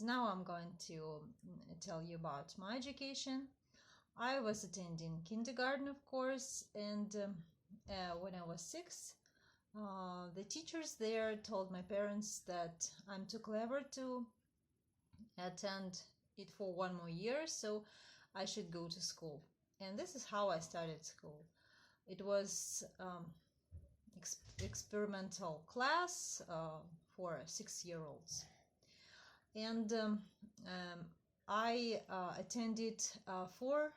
And now I'm going to tell you about my education. I was attending kindergarten, of course, and when I was 6, the teachers there told my parents that I'm too clever to attend it for one more year, so I should go to school. And this is how I started school. It was experimental class for 6-year-olds. And I attended 4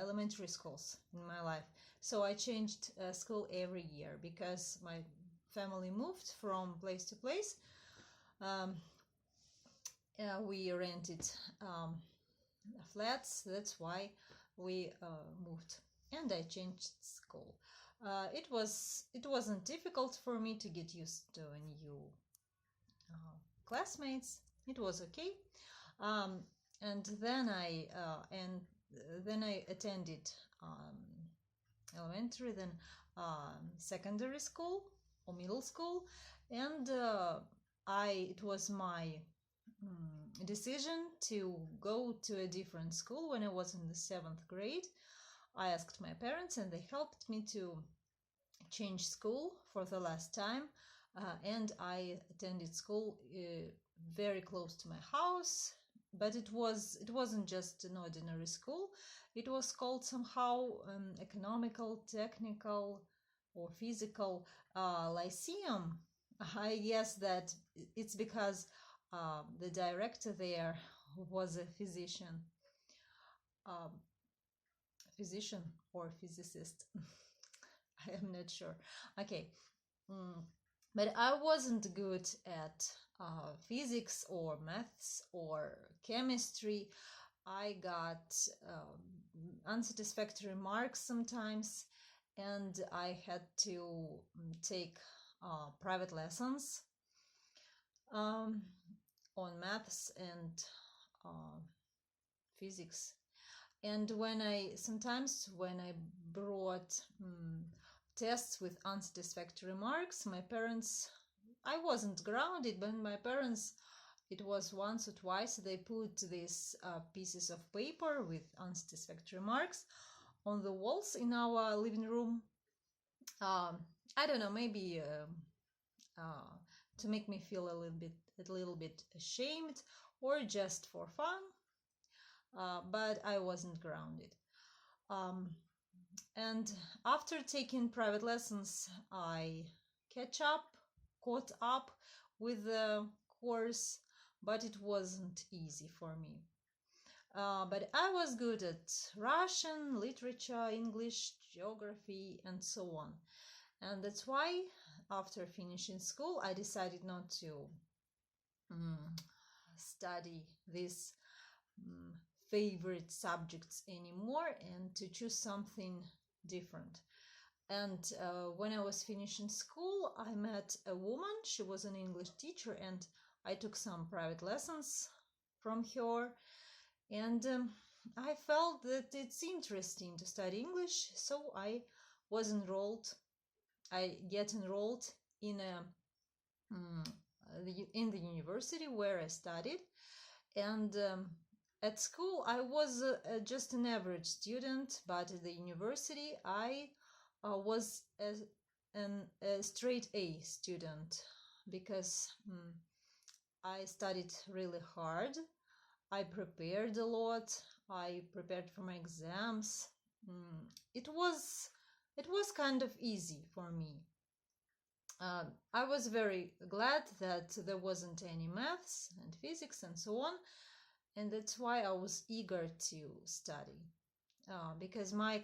elementary schools in my life. So I changed school every year because my family moved from place to place. We rented flats, that's why we moved, and I changed school. It wasn't difficult for me to get used to new classmates. It was okay. And then I attended elementary, then secondary school or middle school, and it was my decision to go to a different school when I was in the 7th grade. I asked my parents, and they helped me to change school for the last time, and I attended school very close to my house. But it wasn't just an ordinary school. It was called somehow economical, technical, or physical lyceum. I guess that it's because the director there was a physician or physicist. I am not sure. Okay. But I wasn't good at physics or maths or chemistry. I got unsatisfactory marks sometimes, and I had to take private lessons on maths and physics. And when I brought tests with unsatisfactory marks, I wasn't grounded, but my parents, it was once or twice, they put these pieces of paper with unsatisfactory marks on the walls in our living room. I don't know, maybe to make me feel a little bit ashamed, or just for fun. But I wasn't grounded. And after taking private lessons, I caught up with the course, but it wasn't easy for me. But I was good at Russian, literature, English, geography, and so on. And that's why, after finishing school, I decided not to study these favorite subjects anymore and to choose something different. And when I was finishing school, I met a woman. She was an English teacher, and I took some private lessons from her. And I felt that it's interesting to study English, so I get enrolled in the university where I studied. And at school, I was just an average student, but at the university, I was a straight A student because I studied really hard. I prepared a lot. I prepared for my exams. It was kind of easy for me. I was very glad that there wasn't any maths and physics and so on. And that's why I was eager to study, because my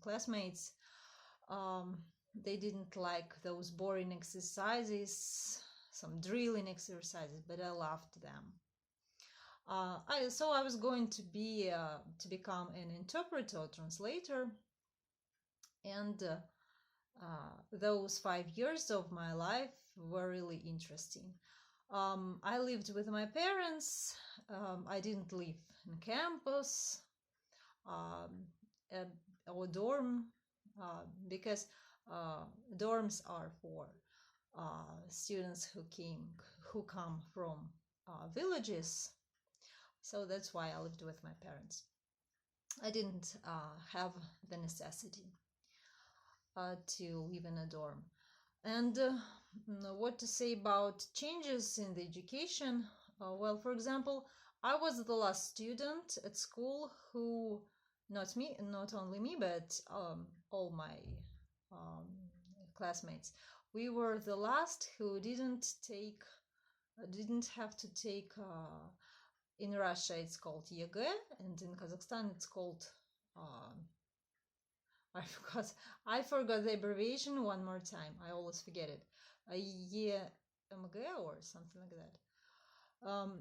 classmates, they didn't like those boring exercises, some drilling exercises, but I loved them. So I was going to become an interpreter or translator, and those 5 years of my life were really interesting. I lived with my parents. I didn't live in campus or dorm, because dorms are for students who come from villages. So that's why I lived with my parents. I didn't have the necessity to live in a dorm. And what to say about changes in the education? Well, for example, I was the last student at school who, not only me, but all my classmates, we were the last who didn't have to take, in Russia it's called ЕГЭ, and in Kazakhstan it's called, I forgot the abbreviation one more time. I always forget it. EMG or something like that.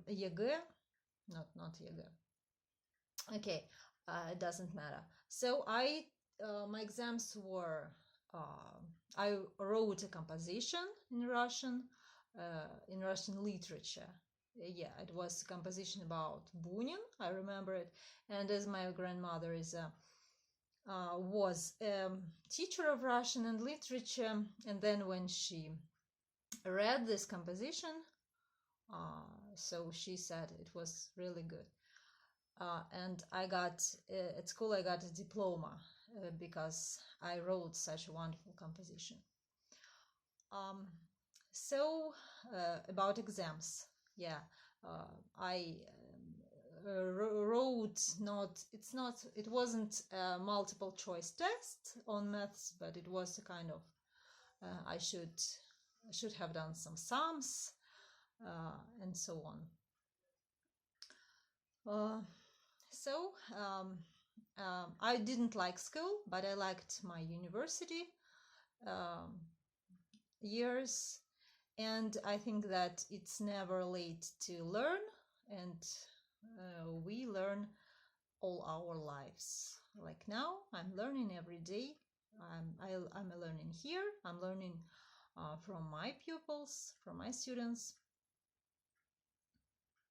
ЕГЭ, not ЕГЭ. Okay, it doesn't matter. So my exams were, I wrote a composition in Russian literature. Yeah, it was a composition about Bunin. I remember it. And as my grandmother was a teacher of Russian and literature, and then when she read this composition, so she said it was really good. And I got, at school I got a diploma because I wrote such a wonderful composition. So about exams, yeah, I wrote, it wasn't a multiple choice test on maths, but it was a kind of, I should have done some sums and so on. So I didn't like school, but I liked my university years, and I think that it's never late to learn, and we learn all our lives. Like now, I'm learning every day. I'm learning here. I'm learning from my pupils, from my students,